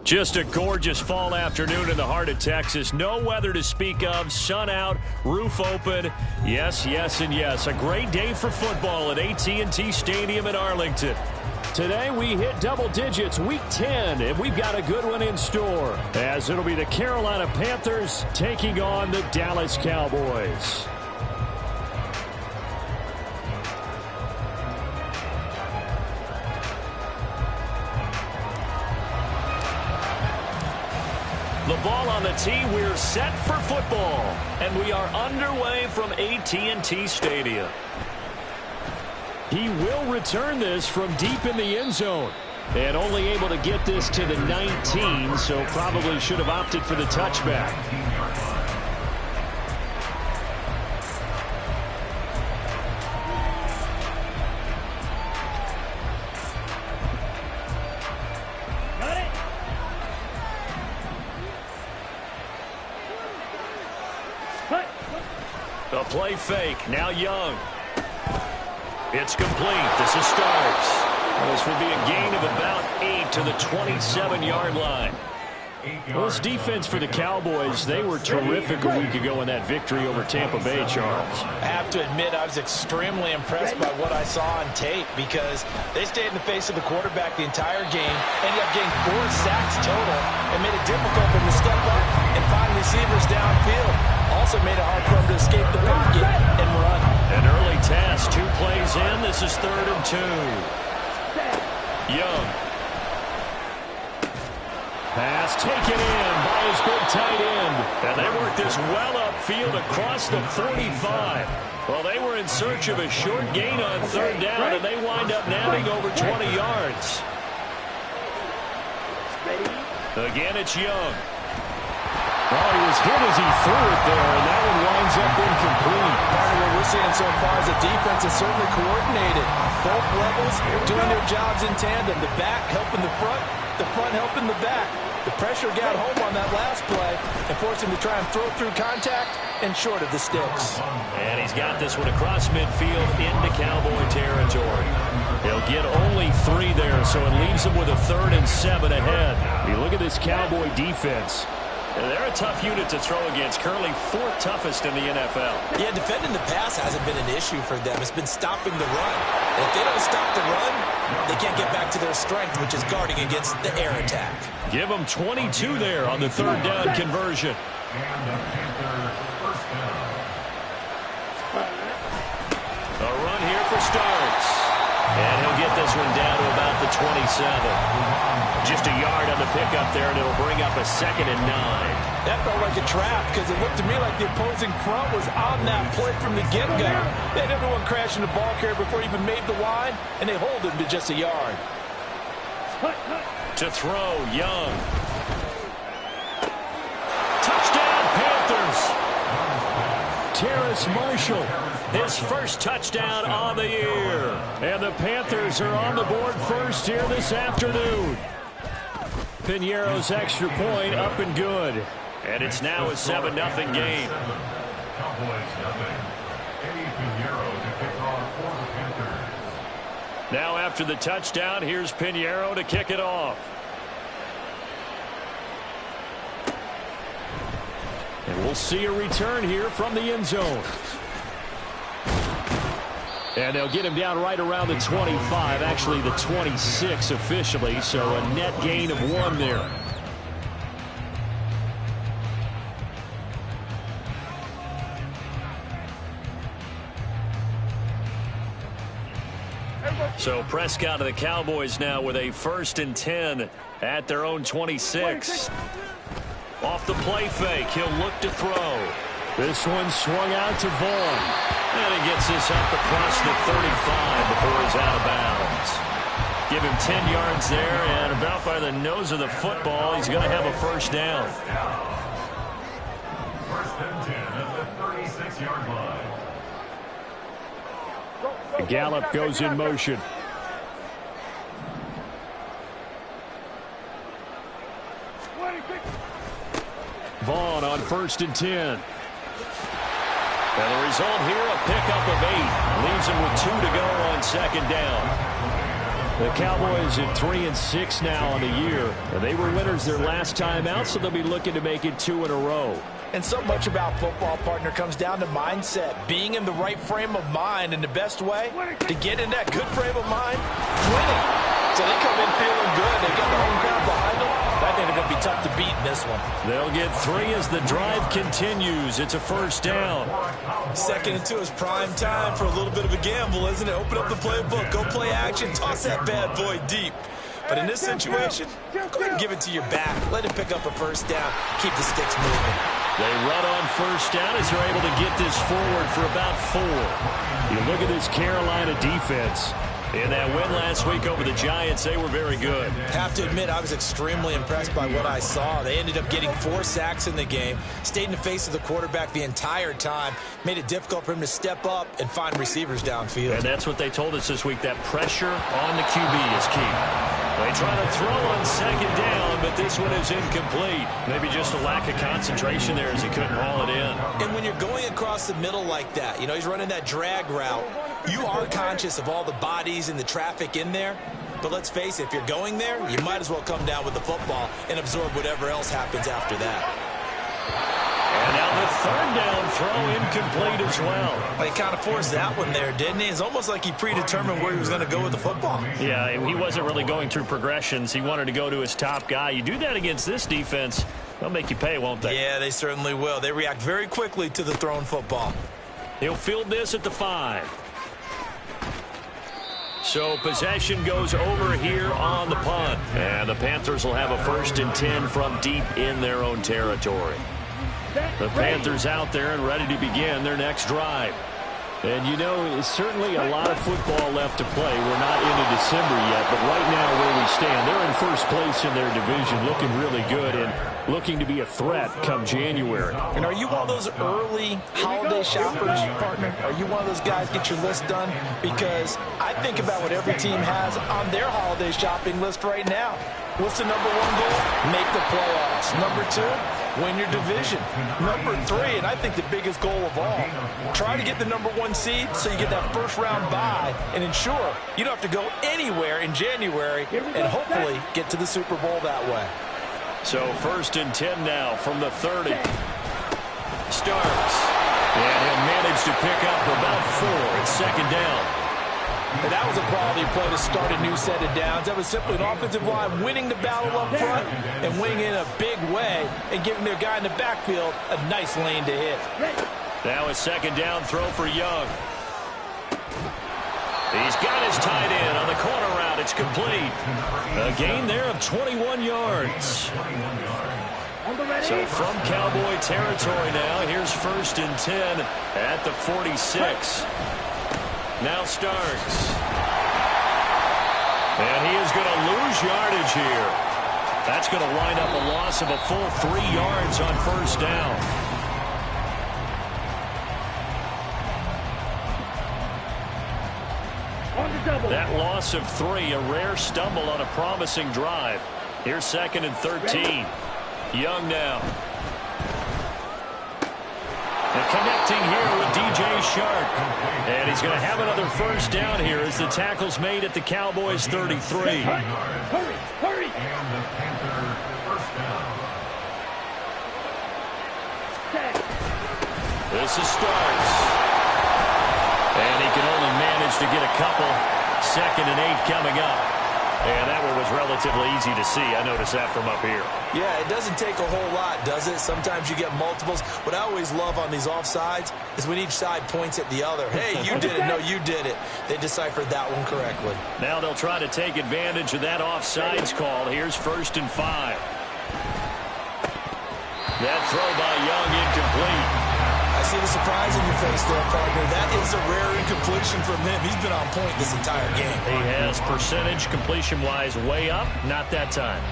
Just a gorgeous fall afternoon in the heart of Texas. No weather to speak of. Sun out, roof open. Yes, yes, and yes. A great day for football at AT&T Stadium in Arlington. Today we hit double digits, week 10, and we've got a good one in store, as it'll be the Carolina Panthers taking on the Dallas Cowboys. The ball on the tee, we're set for football, and we are underway from AT&T Stadium. He will return this from deep in the end zone, and only able to get this to the 19, so probably should have opted for the touchback. A play fake. Now Young. It's complete. This is Starks. This would be a gain of about 8 to the 27-yard line. Well, this defense for the Cowboys, they were terrific a week ago in that victory over Tampa Bay, Charles. I have to admit, I was extremely impressed by what I saw on tape because they stayed in the face of the quarterback the entire game, ended up getting 4 sacks total, and made it difficult for them to step up and find receivers downfield. Also made it hard for them to escape the pocket and run. An early task, 2 plays in. This is 3rd and 2. Young. Pass taken in by his big tight end. And they worked this well upfield across the 45. Well, they were in search of a short gain on 3rd down, and they wind up nabbing over 20 yards. Again, it's Young. Oh, he was hit as he threw it there, and that one winds up incomplete. Part of what we're seeing so far is the defense is certainly coordinated. Both levels doing their jobs in tandem. The back helping the front helping the back. The pressure got home on that last play and forced him to try and throw through contact and short of the sticks. And he's got this one across midfield into Cowboy territory. He'll get only 3 there, so it leaves him with a 3rd and 7 ahead. You look at this Cowboy defense. They're a tough unit to throw against, currently 4th toughest in the NFL. Yeah, defending the pass hasn't been an issue for them. It's been stopping the run. And if they don't stop the run, they can't get back to their strength, which is guarding against the air attack. Give them 22 there on the 3rd down conversion. A run here for Starks. And he'll get this one down to about the 27. Just a yard on the pickup there, and it'll bring up a 2nd and 9. That felt like a trap because it looked to me like the opposing front was on that play from the get-go. They had everyone crashing the ball carrier before he even made the line, and they hold him to just a yard. To throw, Young. Touchdown, Panthers! Terrace Marshall, his first touchdown on the year. And the Panthers are on the board first here this afternoon. Piñeiro's extra point up and good. And it's now a 7-0 game. Now after the touchdown, here's Piñeiro to kick it off. And we'll see a return here from the end zone. And they'll get him down right around the 25, actually the 26 officially, so a net gain of 1 there. So Prescott of the Cowboys now with a 1st and 10 at their own 26. Off the play fake, he'll look to throw. This one swung out to Vaughn. And he gets this up across the 35 before he's out of bounds. Give him 10 yards there, and about by the nose of the football, he's going to have a 1st down. 1st and 10 at the 36-yard line. Gallup goes in motion. Vaughn on 1st and 10. And the result here, a pickup of 8. Leaves him with 2 to go on 2nd down. The Cowboys at 3-6 now on the year. They were winners their last time out, so they'll be looking to make it 2 in a row. And so much about football, partner, comes down to mindset. Being in the right frame of mind, and the best way to get in that good frame of mind, winning. So they come in feeling good. They got the home crowd behind them. I think they're going to be tough to beat in this one. They'll get 3 as the drive continues. It's a first down. 2nd and 2 is prime time for a little bit of a gamble, isn't it? Open up the playbook, go play action, toss that bad boy deep. But in this situation, go ahead and give it to your back. Let him pick up a first down. Keep the sticks moving. They run on first down as they're able to get this forward for about 4. You look at this Carolina defense. In that win last week over the Giants, they were very good. Have to admit, I was extremely impressed by what I saw. They ended up getting 4 sacks in the game, stayed in the face of the quarterback the entire time, made it difficult for him to step up and find receivers downfield. And that's what they told us this week, that pressure on the QB is key. They try to throw on 2nd down, but this one is incomplete. Maybe just a lack of concentration there as he couldn't haul it in. And when you're going across the middle like that, you know, he's running that drag route, you are conscious of all the bodies and the traffic in there. But let's face it, if you're going there, you might as well come down with the football and absorb whatever else happens after that. And now the 3rd down throw incomplete as well. But he kind of forced that one there, didn't he? It's almost like he predetermined where he was going to go with the football. Yeah, he wasn't really going through progressions. He wanted to go to his top guy. You do that against this defense, they'll make you pay, won't they? Yeah, they certainly will. They react very quickly to the thrown football. He'll field this at the 5. So possession goes over here on the punt. And the Panthers will have a 1st and 10 from deep in their own territory. The Panthers out there and ready to begin their next drive. And, you know, it's certainly a lot of football left to play. We're not into December yet, but right now where we stand, they're in first place in their division, looking really good and looking to be a threat come January. And are you one of those early holiday shoppers, partner? Are you one of those guys get your list done? Because I think about what every team has on their holiday shopping list right now. What's the #1 goal? Make the playoffs. #2, win your division. #3, and I think the biggest goal of all, try to get the #1 seed so you get that first-round bye and ensure you don't have to go anywhere in January and hopefully get to the Super Bowl that way. So 1st and 10 now from the 30. Starks. And he'll manage to pick up about 4. It's 2nd down. And that was a quality play to start a new set of downs. That was simply an offensive line winning the battle up front and winning in a big way and giving their guy in the backfield a nice lane to hit. Now a 2nd down throw for Young. He's got his tight end on the corner route. It's complete. A gain there of 21 yards. So from Cowboy territory now, here's 1st and 10 at the 46. Now Starks. And he is going to lose yardage here. That's going to wind up a loss of a full 3 yards on 1st down. That loss of 3, a rare stumble on a promising drive. Here's 2nd and 13. Young now. And connecting here with DJ Shark. And he's going to have another 1st down here as the tackle's made at the Cowboys 33. Hurry! And the Panther 1st down. This is Starks. And he can only manage to get a couple. 2nd and 8 coming up. And that one was relatively easy to see. I noticed that from up here. Yeah, it doesn't take a whole lot, does it? Sometimes you get multiples. What I always love on these offsides is when each side points at the other. Hey, you did it. No, you did it. They deciphered that one correctly. Now they'll try to take advantage of that offsides call. Here's 1st and 5. That throw by Young incomplete. I see the surprise in your face there, partner. That is a rare incompletion from him. He's been on point this entire game. He has percentage completion-wise way up. Not that time.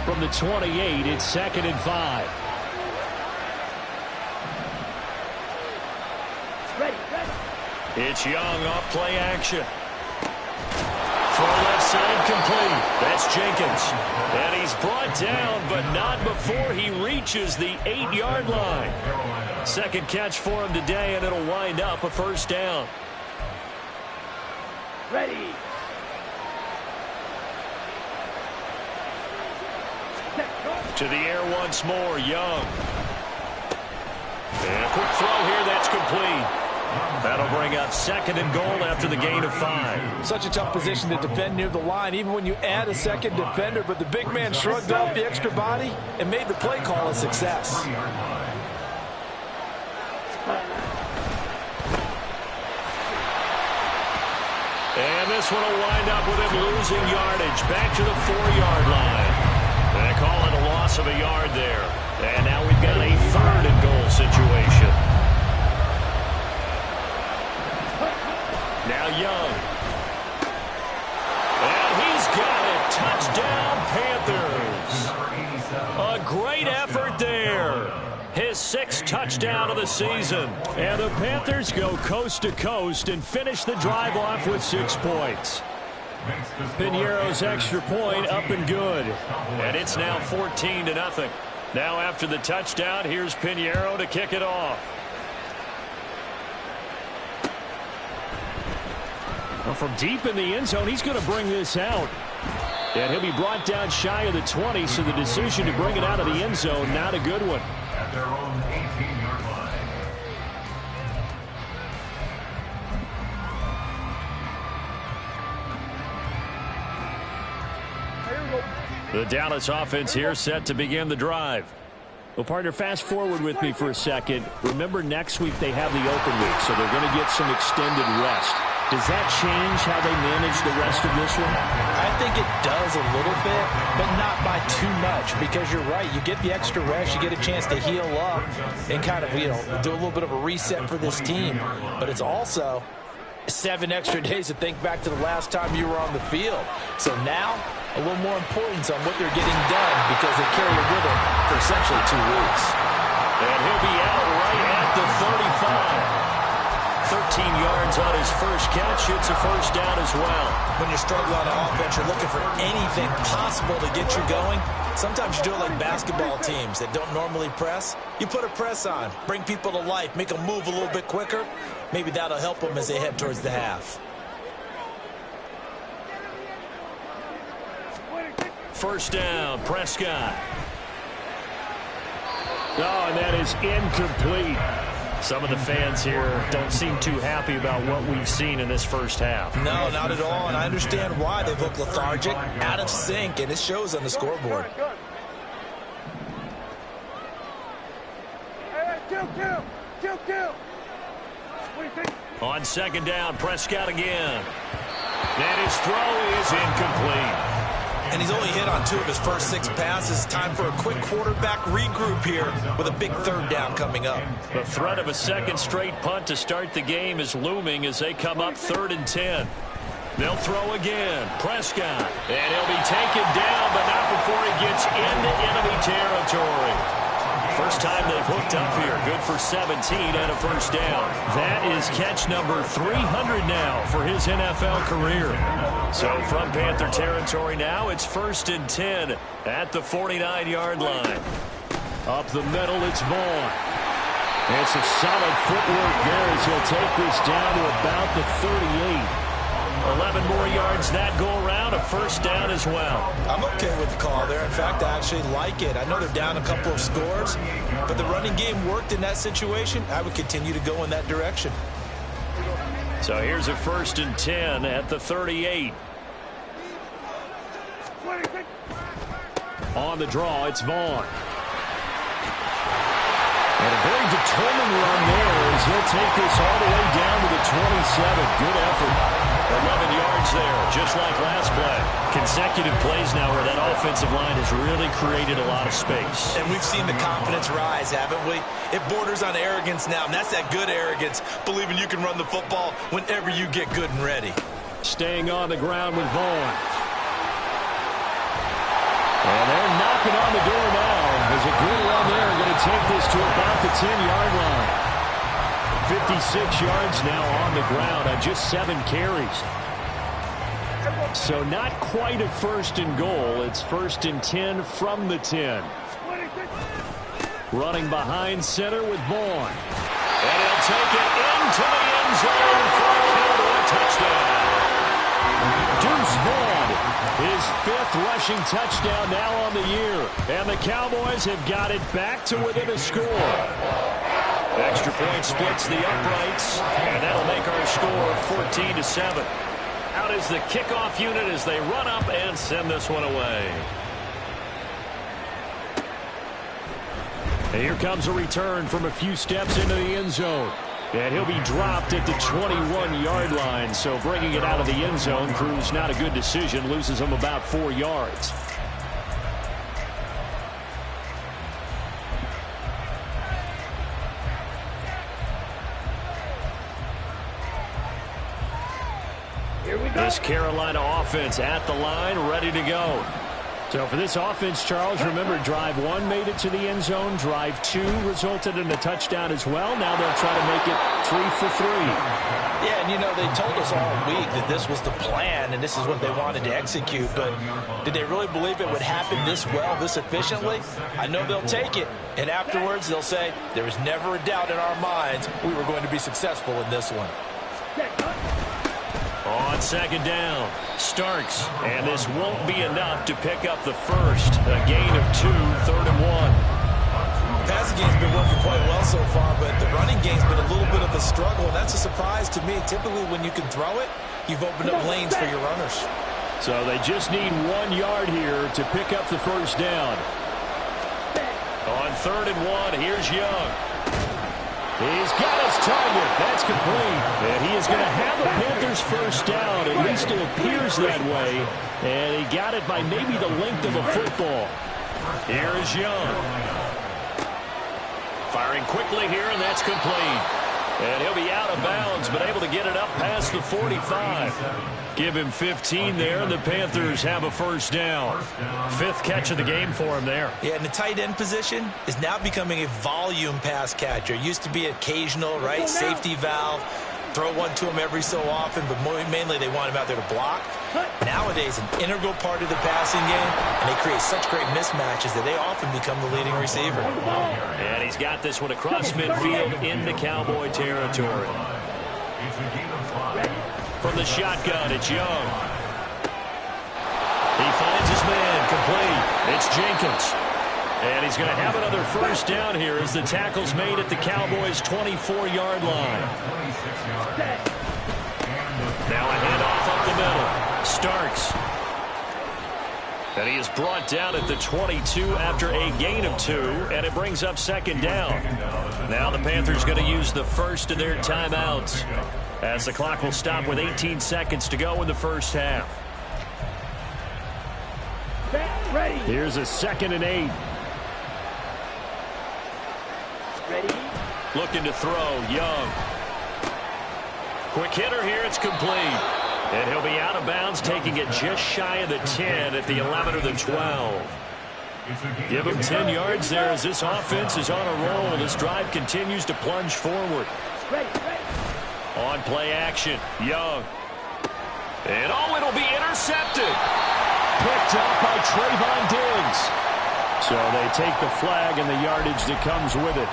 From the 28, it's 2nd and 5. It's Young off play action. Throw left side complete. That's Jenkins. And he's brought down, but not before he reaches the 8-yard line. 2nd catch for him today, and it'll wind up a 1st down. To the air once more, Young. And a quick throw here, that's complete. That'll bring up 2nd and goal after the gain of 5. Such a tough position to defend near the line, even when you add a second defender, but the big man shrugged off the extra body and made the play call a success. And this one will wind up with him losing yardage back to the 4-yard line. They call it a loss of a yard there. And now we've got a 3rd and goal situation. Now Young. And he's got it. Touchdown, Panthers. A great effort there. His 6th touchdown of the season. And the Panthers go coast to coast and finish the drive off with 6 points. Piñeiro's extra point up and good. And it's now 14-0. Now after the touchdown, here's Piñeiro to kick it off. Well, from deep in the end zone, he's going to bring this out. And he'll be brought down shy of the 20, so the decision to bring it out of the end zone, not a good one. At their own 18-yard line. The Dallas offense here set to begin the drive. Well, partner, fast forward with me for a second. Remember, next week they have the open week, so they're going to get some extended rest. Does that change how they manage the rest of this one? I think it does a little bit, but not by too much, because you're right. You get the extra rest, you get a chance to heal up and kind of, do a little bit of a reset for this team. But it's also 7 extra days to think back to the last time you were on the field. So now, a little more importance on what they're getting done, because they carry it with them for essentially 2 weeks. And he'll be out right at the 35. 13 yards on his first catch. It's a first down as well. When you're struggling on offense, you're looking for anything possible to get you going. Sometimes you do it like basketball teams that don't normally press. You put a press on, bring people to life, make them move a little bit quicker. Maybe that'll help them as they head towards the half. First down, Prescott. Oh, and that is incomplete. Some of the fans here don't seem too happy about what we've seen in this first half. No, not at all, and I understand why. They look lethargic, out of sync, and it shows on the scoreboard. On second down, Prescott again. And his throw is incomplete. And he's only hit on 2 of his first 6 passes. Time for a quick quarterback regroup here with a big 3rd down coming up. The threat of a second straight punt to start the game is looming as they come up 3rd and 10. They'll throw again. Prescott. And he'll be taken down, but not before he gets into enemy territory. First time they've hooked up here. Good for 17 and a first down. That is catch number 300 now for his NFL career. So from Panther territory now, it's 1st and 10 at the 49-yard line. Up the middle, it's Vaughn. And some solid footwork there as he'll take this down to about the 38. 11 more yards that go around, a first down as well. I'm okay with the call there. In fact, I actually like it. I know they're down a couple of scores, but the running game worked in that situation. I would continue to go in that direction. So here's a 1st and 10 at the 38. On the draw, it's Vaughn. And a very determined run there as he'll take this all the way down to the 27. Good effort. 11 yards there, just like last play. Consecutive plays now where that offensive line has really created a lot of space. And we've seen the confidence rise, haven't we? It borders on arrogance now, and that's that good arrogance, believing you can run the football whenever you get good and ready. Staying on the ground with Vaughn. And they're knocking on the door now. There's a good run there. Going to take this to about the 10-yard line. 56 yards now on the ground on just 7 carries. So not quite a 1st and goal. It's 1st and 10 from the 10. Running behind center with Vaughn. And he'll take it into the end zone for a count of a touchdown. Deuce Vaughn, his his 5th rushing touchdown now on the year. And the Cowboys have got it back to within a score. Extra point splits the uprights, and that'll make our score 14-7. Out is the kickoff unit as they run up and send this one away. And here comes a return from a few steps into the end zone. And he'll be dropped at the 21-yard line. So bringing it out of the end zone proves not a good decision. Loses him about 4 yards. This Carolina offense at the line, ready to go. So for this offense, Charles, remember drive 1 made it to the end zone. Drive 2 resulted in a touchdown as well. Now they'll try to make it 3 for 3. Yeah, and you know, they told us all week that this was the plan and this is what they wanted to execute. But did they really believe it would happen this well, this efficiently? I know they'll take it. And afterwards, they'll say, there was never a doubt in our minds we were going to be successful in this one. On second down, Starks, and this won't be enough to pick up the first. A gain of 2, 3rd and 1. Passing game's been working quite well so far, but the running game's been a little bit of a struggle, and that's a surprise to me. Typically, when you can throw it, you've opened up lanes for your runners. So they just need 1 yard here to pick up the first down. On 3rd and 1, here's Young. He's got his target. That's complete. And he is going to have the Panthers first down. At least it appears that way. And he got it by maybe the length of a football. Here is Young. Firing quickly here, and that's complete. And he'll be out of bounds, but able to get it up past the 45. Give him 15 there, and the Panthers have a first down. 5th catch of the game for him there. Yeah, and the tight end position is now becoming a volume pass catcher. Used to be occasional, right? Safety valve. Throw one to him every so often, but mainly they want him out there to block. Nowadays, an integral part of the passing game, and they create such great mismatches that they often become the leading receiver. And he's got this one across midfield into Cowboy territory. From the shotgun, it's Young. He finds his man, complete. It's Jenkins. And he's going to have another first down here as the tackle's made at the Cowboys' 24-yard line. Now a handoff up the middle. Starks. And he is brought down at the 22 after a gain of 2, and it brings up second down. Now the Panthers going to use the first of their timeouts as the clock will stop with 18 seconds to go in the first half. Here's a 2nd and 8. Ready? Looking to throw, Young. Quick hitter here, it's complete. And he'll be out of bounds, taking it just shy of the 10 at the 11 or the 12. Give him 10 yards there as this offense is on a roll. This drive continues to plunge forward. On play action, Young. And oh, it'll be intercepted. Picked up by Trayvon Diggs. So they take the flag and the yardage that comes with it.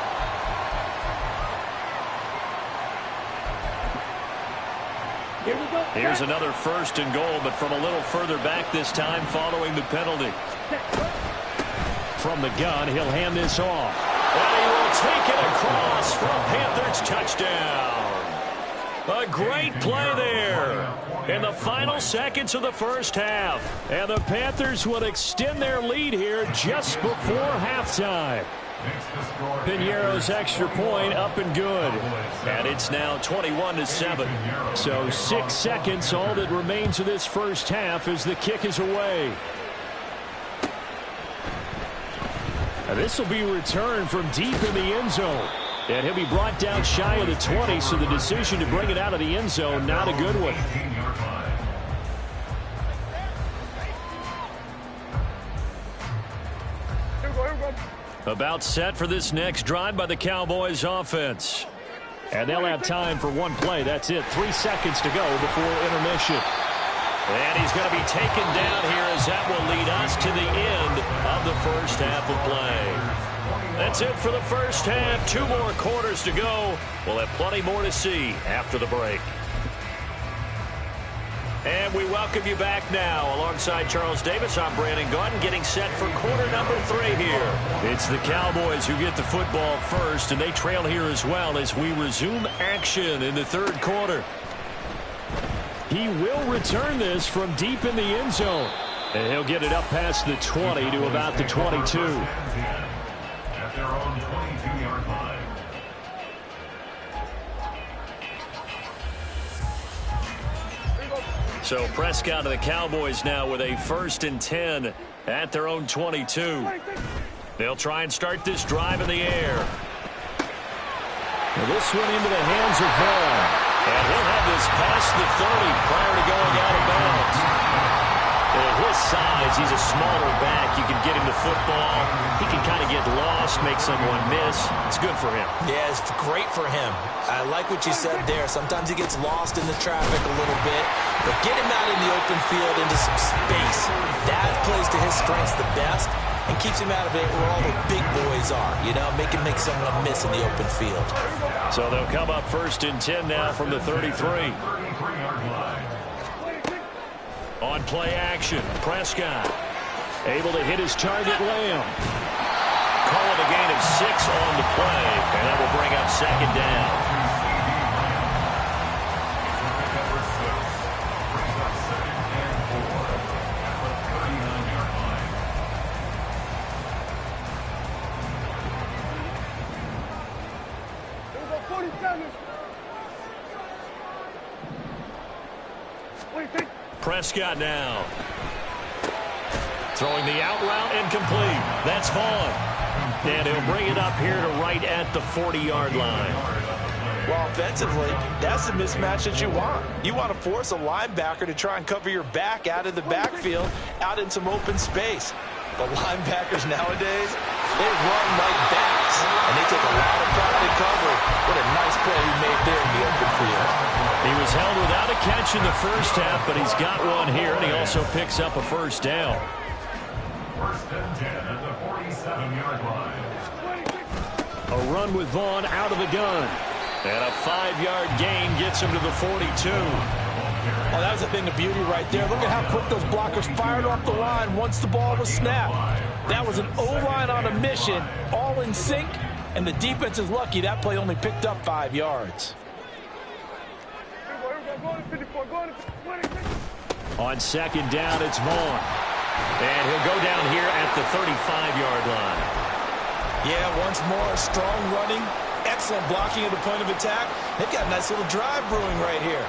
Here's another 1st and goal, but from a little further back this time following the penalty. From the gun, he'll hand this off. And he will take it across for a Panthers touchdown. A great play there in the final seconds of the first half. And the Panthers will extend their lead here just before halftime. Pinheiro's extra point up and good. And it's now 21-7. So 6 seconds, all that remains of this first half as the kick is away. And this will be returned from deep in the end zone. And he'll be brought down shy of the 20, so the decision to bring it out of the end zone, not a good one. About set for this next drive by the Cowboys offense. And they'll have time for one play. That's it. 3 seconds to go before intermission. And he's going to be taken down here as that will lead us to the end of the first half of play. That's it for the first half. 2 more quarters to go. We'll have plenty more to see after the break. And we welcome you back now. Alongside Charles Davis, I'm Brandon Gaudin, getting set for quarter number 3 here. It's the Cowboys who get the football first, and they trail here as well as we resume action in the third quarter. He will return this from deep in the end zone. And he'll get it up past the 20 to about the 22. At their own 22-yard line. So Prescott of the Cowboys now with a 1st and 10 at their own 22. They'll try and start this drive in the air. Now this one into the hands of Vaughn. And he'll have this past the 30 prior to going out of bounds. And at his size, he's a smaller back. You can get him the football. He can kind of get lost, make someone miss. It's good for him. Yeah, it's great for him. I like what you said there. Sometimes he gets lost in the traffic a little bit. But get him out in the open field into some space. That plays to his strengths the best and keeps him out of it where all the big boys are. You know, make someone miss in the open field. So they'll come up 1st and 10 now from the 33. 33-yard line. On play action, Prescott able to hit his target, Lamb. Call it a gain of 6 on the play, and that will bring up 2nd down. Prescott now. Throwing the out route incomplete. That's Vaughn. And he'll bring it up here to right at the 40-yard line. Well, offensively, that's the mismatch that you want. You want to force a linebacker to try and cover your back out of the backfield, out in some open space. But linebackers nowadays, they run like bats, and they take a lot of pride in cover. What a nice play he made there in the open field. He was held without a catch in the first half, but he's got one here, and he also picks up a 1st down. 1st and 10 at the 47-yard line. A run with Vaughn out of the gun. And a 5-yard gain gets him to the 42. Oh, that was a thing of beauty right there. Look at how quick those blockers fired off the line once the ball was snapped. That was an O-line on a mission, all in sync, and the defense is lucky that play only picked up 5 yards. On 2nd down, it's Vaughn. And he'll go down here at the 35-yard line. Yeah, once more, strong running, excellent blocking at the point of attack. They've got a nice little drive brewing right here.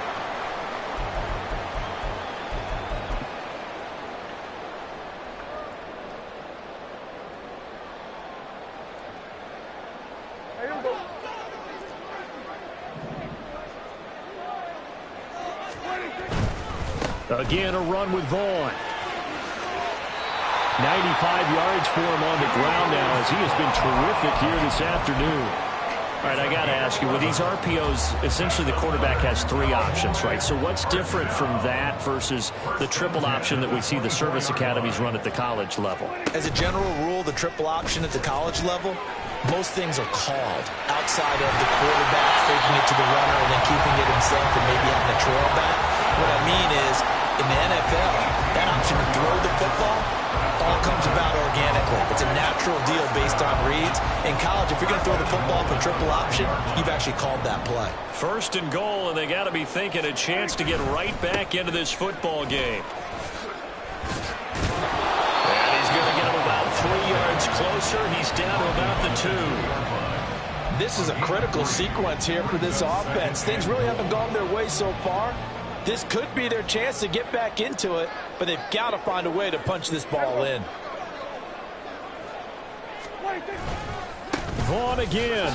Again, a run with Vaughn. 95 yards for him on the ground now as he has been terrific here this afternoon. All right, I got to ask you, with these RPOs, essentially the quarterback has 3 options, right? So what's different from that versus the triple option that we see the service academies run at the college level? As a general rule, the triple option at the college level, most things are called outside of the quarterback faking it to the runner and then keeping it himself and maybe having a trail back. What I mean is, in the NFL, that option to throw the football all comes about organically. It's a natural deal based on reads. In college, if you're going to throw the football for triple option, you've actually called that play. 1st and goal, and they got to be thinking a chance to get right back into this football game. And he's going to get him about 3 yards closer. He's down to about the 2. This is a critical sequence here for this offense. Things really haven't gone their way so far. This could be their chance to get back into it, but they've got to find a way to punch this ball in. Vaughn again.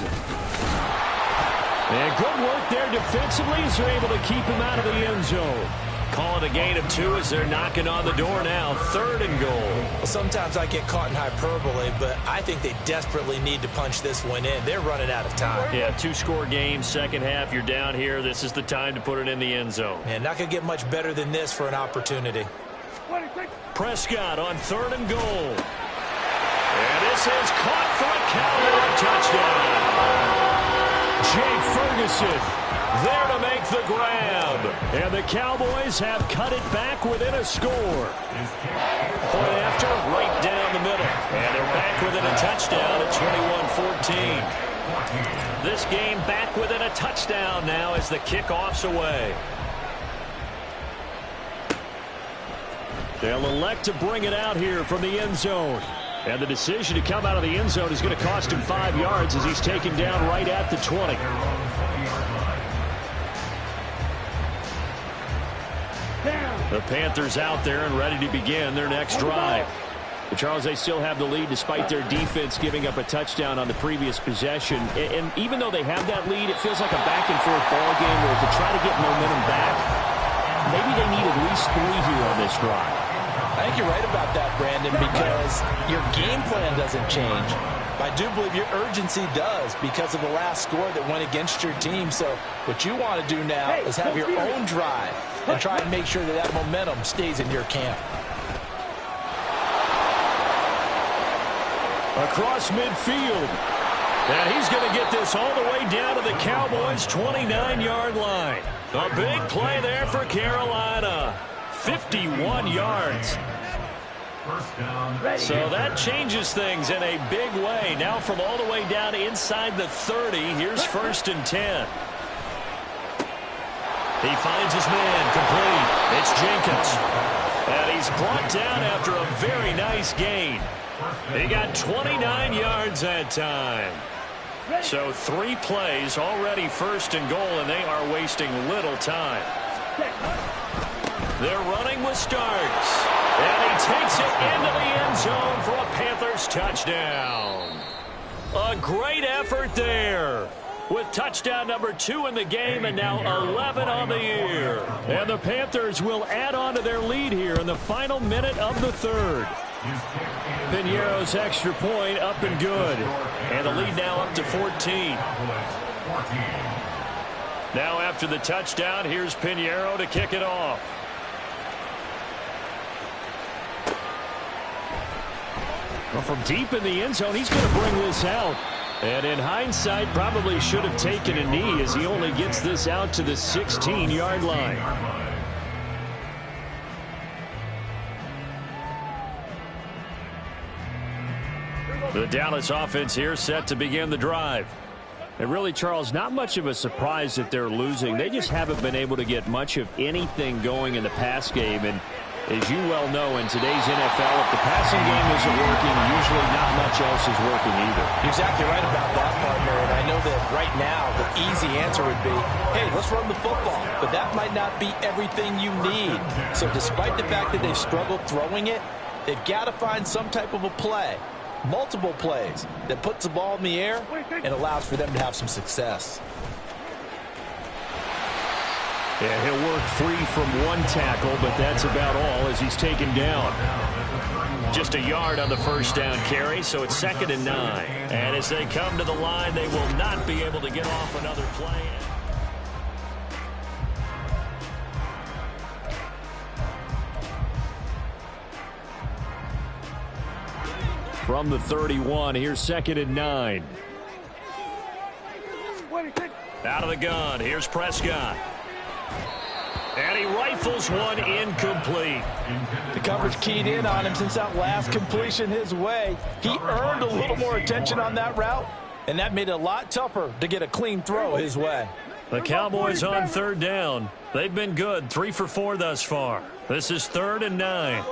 And good work there defensively as they're able to keep him out of the end zone. Call it a gain of 2 as they're knocking on the door now. 3rd and goal. Well, sometimes I get caught in hyperbole, but I think they desperately need to punch this one in. They're running out of time. Yeah, 2-score game, second half. You're down here. This is the time to put it in the end zone. Man, not going to get much better than this for an opportunity. Prescott on 3rd and goal. And this is caught for a Cowboy touchdown. Jake Ferguson there to make the grab. And the Cowboys have cut it back within a score. Point after, right down the middle. And they're back within a touchdown at 21-14. This game back within a touchdown now as the kickoff's away. They'll elect to bring it out here from the end zone. And the decision to come out of the end zone is going to cost him 5 yards as he's taken down right at the 20. The Panthers out there and ready to begin their next drive. But Charles, they still have the lead despite their defense giving up a touchdown on the previous possession. And even though they have that lead, it feels like a back-and-forth ball game where to try to get momentum back, maybe they need at least 3 here on this drive. I think you're right about that, Brandon, because your game plan doesn't change. I do believe your urgency does because of the last score that went against your team. So what you want to do now is have your own drive and try and make sure that that momentum stays in your camp. Across midfield. And he's going to get this all the way down to the Cowboys' 29-yard line. A big play there for Carolina. 51 yards. So that changes things in a big way. Now from all the way down inside the 30, here's 1st and 10. He finds his man complete. It's Jenkins. And he's brought down after a very nice gain. He got 29 yards that time. So 3 plays, already 1st and goal, and they are wasting little time. They're running with Starks. And he takes it into the end zone for a Panthers touchdown. A great effort there. With touchdown number 2 in the game and now 11 on the year. And the Panthers will add on to their lead here in the final minute of the 3rd. Piñeiro's extra point up and good. And the lead now up to 14. Now after the touchdown, here's Piñeiro to kick it off. Well, from deep in the end zone, he's going to bring this out. And in hindsight, probably should have taken a knee as he only gets this out to the 16-yard line. The Dallas offense here set to begin the drive. And really, Charles, not much of a surprise that they're losing. They just haven't been able to get much of anything going in the pass game. And as you well know, in today's NFL, if the passing game isn't working, usually not much else is working either. You're exactly right about that, partner. And I know that right now the easy answer would be, hey, let's run the football. But that might not be everything you need. So despite the fact that they've struggled throwing it, they've got to find some type of a play, multiple plays, that puts the ball in the air and allows for them to have some success. And he'll work free from 1 tackle, but that's about all as he's taken down. Just a yard on the 1st down carry, so it's 2nd and 9. And as they come to the line, they will not be able to get off another play. From the 31, here's 2nd and 9. Out of the gun, here's Prescott. And he rifles one incomplete. The coverage keyed in on him since that last completion his way. He earned a little more attention on that route, and that made it a lot tougher to get a clean throw his way. The Cowboys on 3rd down. They've been good, 3 for 4 thus far. This is 3rd and 9.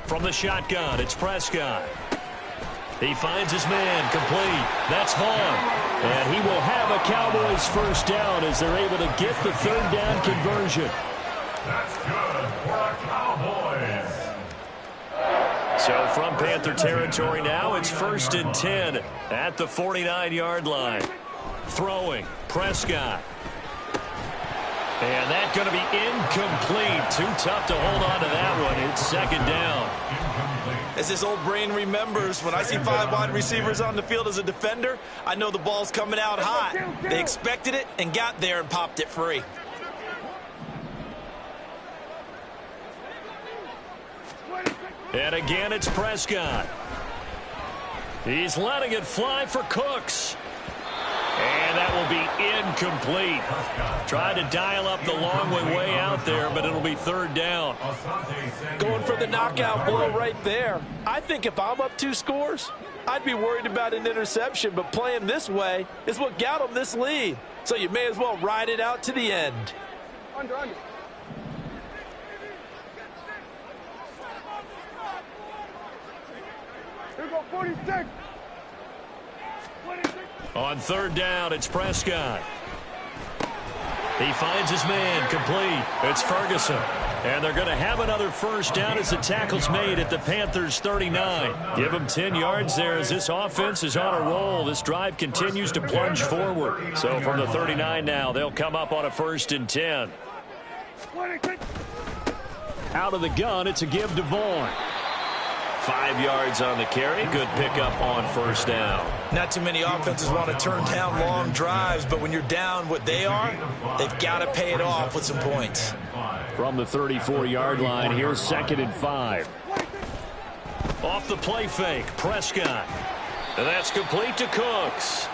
From the shotgun, it's Prescott. He finds his man complete. That's Vaughn. And he will have a Cowboys 1st down as they're able to get the 3rd down conversion. That's good for a Cowboys. So from Panther territory now, it's 1st and 10 at the 49-yard line. Throwing, Prescott. And that's going to be incomplete. Too tough to hold on to that one. It's 2nd down. As his old brain remembers, when I see 5 wide receivers on the field as a defender, I know the ball's coming out hot. They expected it and got there and popped it free. And again, it's Prescott. He's letting it fly for Cooks. And that will be incomplete. Tried to dial up the long way out there, but it'll be third down. Going for the knockout blow right there. I think if I'm up 2 scores, I'd be worried about an interception, but playing this way is what got them this lead. So you may as well ride it out to the end. Under. Here we go, 46. On third down, it's Prescott. He finds his man, complete. It's Ferguson. And they're going to have another first down as the tackle's made at the Panthers' 39. Give them 10 yards there as this offense is on a roll. This drive continues to plunge forward. So from the 39 now, they'll come up on a 1st and 10. Out of the gun, it's a give to Vaughn. 5 yards on the carry. Good pickup on first down. Not too many offenses want to turn down long drives, but when you're down what they are, they've got to pay it off with some points. From the 34-yard line, here's 2nd and 5. Off the play fake, Prescott. And that's complete to Cooks.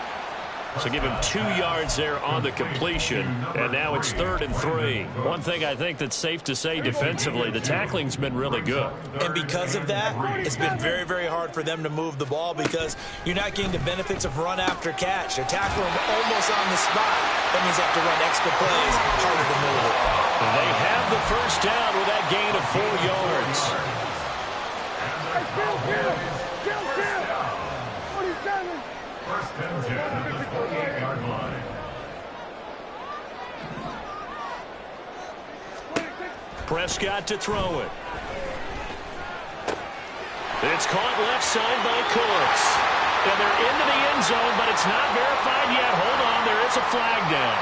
So give him 2 yards there on the completion. And now it's 3rd and 3. One thing I think that's safe to say defensively, the tackling's been really good. And because of that, it's been very, very hard for them to move the ball because you're not getting the benefits of run after catch. They're tackling them almost on the spot. That means they have to run extra plays, harder to move it. They have the first down with that gain of 4 yards. Kill. 47. First and 10 at the 48-yard line. Prescott to throw it. It's caught left side by Cooks. And they're into the end zone, but it's not verified yet. Hold on, there is a flag down.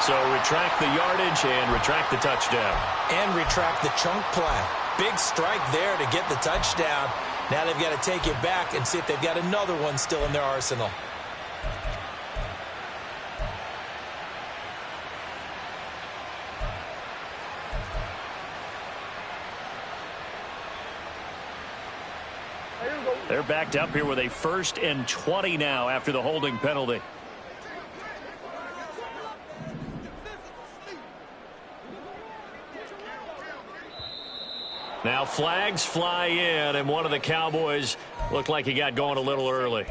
So retract the yardage and retract the touchdown. And retract the chunk play. Big strike there to get the touchdown. Now they've got to take it back and see if they've got another one still in their arsenal. They're backed up here with a 1st and 20 now after the holding penalty. Now flags fly in, and one of the Cowboys looked like he got going a little early.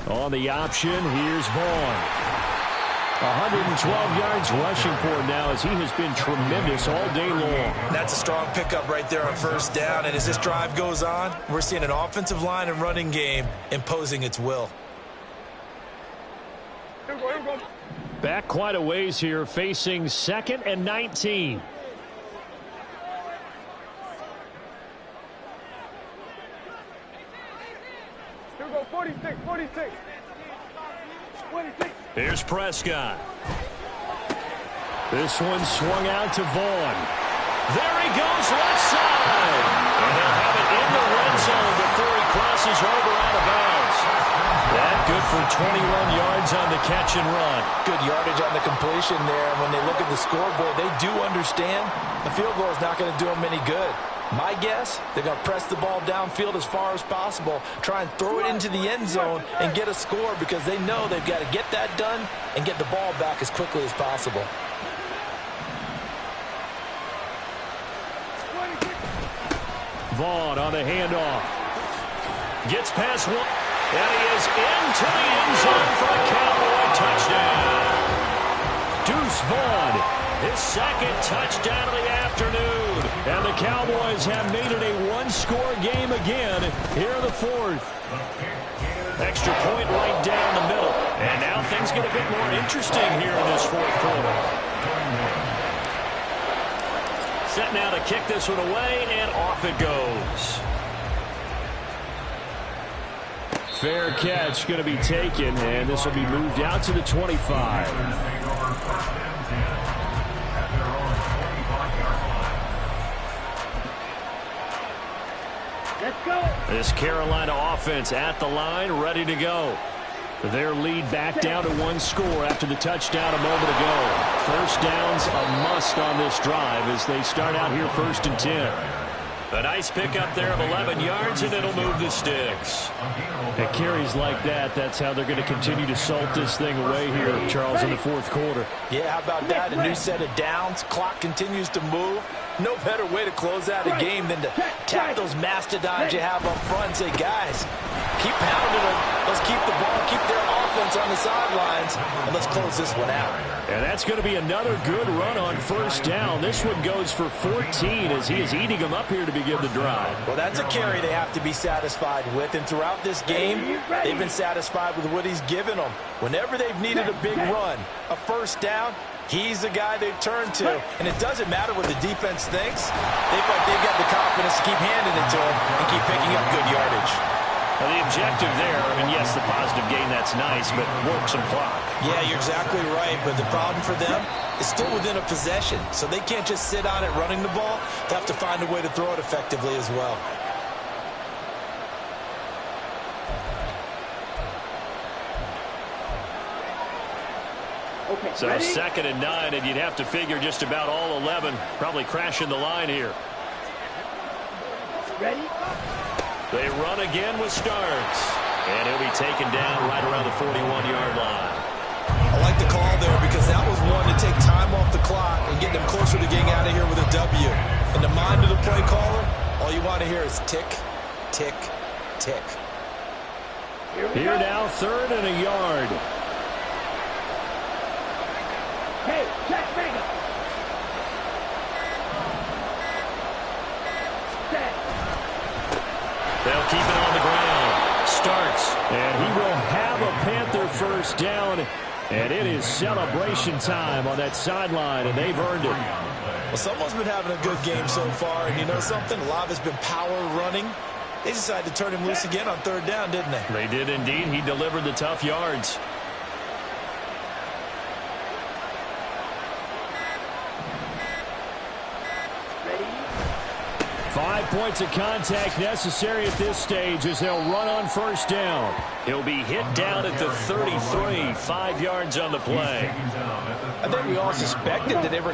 On the option, here's Vaughn. 112 yards rushing for him now as he has been tremendous all day long. That's a strong pickup right there on first down. And as this drive goes on, we're seeing an offensive line and running game imposing its will. Back quite a ways here, facing 2nd and 19. Here we go, 46. Here's Prescott. This one swung out to Vaughn. There he goes, left side. And they'll have it in the red zone before he crosses over out of bounds. That good for 21 yards on the catch and run. Good yardage on the completion there. And when they look at the scoreboard, they do understand the field goal is not going to do them any good. My guess, they're going to press the ball downfield as far as possible, try and throw it into the end zone and get a score because they know they've got to get that done and get the ball back as quickly as possible. Vaughn on the handoff. Gets past one, and he is into the end zone for a Cowboy touchdown. Deuce Vaughn, his 2nd touchdown of the afternoon. And the Cowboys have made it a one-score game again here in the 4th. Extra point right down the middle. And now things get a bit more interesting here in this 4th quarter. Set now to kick this one away, and off it goes. Fair catch going to be taken, and this will be moved out to the 25. Let's go. This Carolina offense at the line, ready to go. Their lead back down to 1 score after the touchdown a moment ago. First down's a must on this drive as they start out here 1st and 10. A nice pickup there of 11 yards, and it'll move the sticks. At carries like that, that's how they're going to continue to salt this thing away here, Charles, in the 4th quarter. Yeah, how about that? A new set of downs. Clock continues to move. No better way to close out a game than to tap those mastodons you have up front and say, guys, keep pounding them. Let's keep the ball, keep their offense on the sidelines, and let's close this one out. And that's going to be another good run on 1st down. This one goes for 14 as he is eating them up here to begin the drive. Well, that's a carry they have to be satisfied with, and throughout this game, they've been satisfied with what he's given them. Whenever they've needed a big run, a 1st down, he's the guy they've turned to. And it doesn't matter what the defense thinks. They feel like they've got the confidence to keep handing it to him and keep picking up good yardage. Well, the objective there, I mean, yes, the positive gain, that's nice, but work some clock. Yeah, you're exactly right, but the problem for them is still within a possession, so they can't just sit on it running the ball. They have to find a way to throw it effectively as well. Okay, So ready? 2nd and 9, and you'd have to figure just about all 11 probably crashing the line here. Ready? They run again with Starks, and he'll be taken down right around the 41-yard line. I like the call there because that was one to take time off the clock and get them closer to getting out of here with a W. In the mind of the play caller, all you want to hear is tick, tick, tick. Here now, 3rd and a yard. Hey, check Vega. Set. They'll keep it on the ground. Starks, and he will have a Panther 1st down, and it is celebration time on that sideline, and they've earned it. Well, someone's been having a good game so far, and you know something? A lot of it's been power running. They decided to turn him loose again on 3rd down, didn't they? They did indeed. He delivered the tough yards. Ready? 5 points of contact necessary at this stage as they'll run on 1st down. He'll be hit down at the 33, 5 yards on the play. I think we all suspected that they were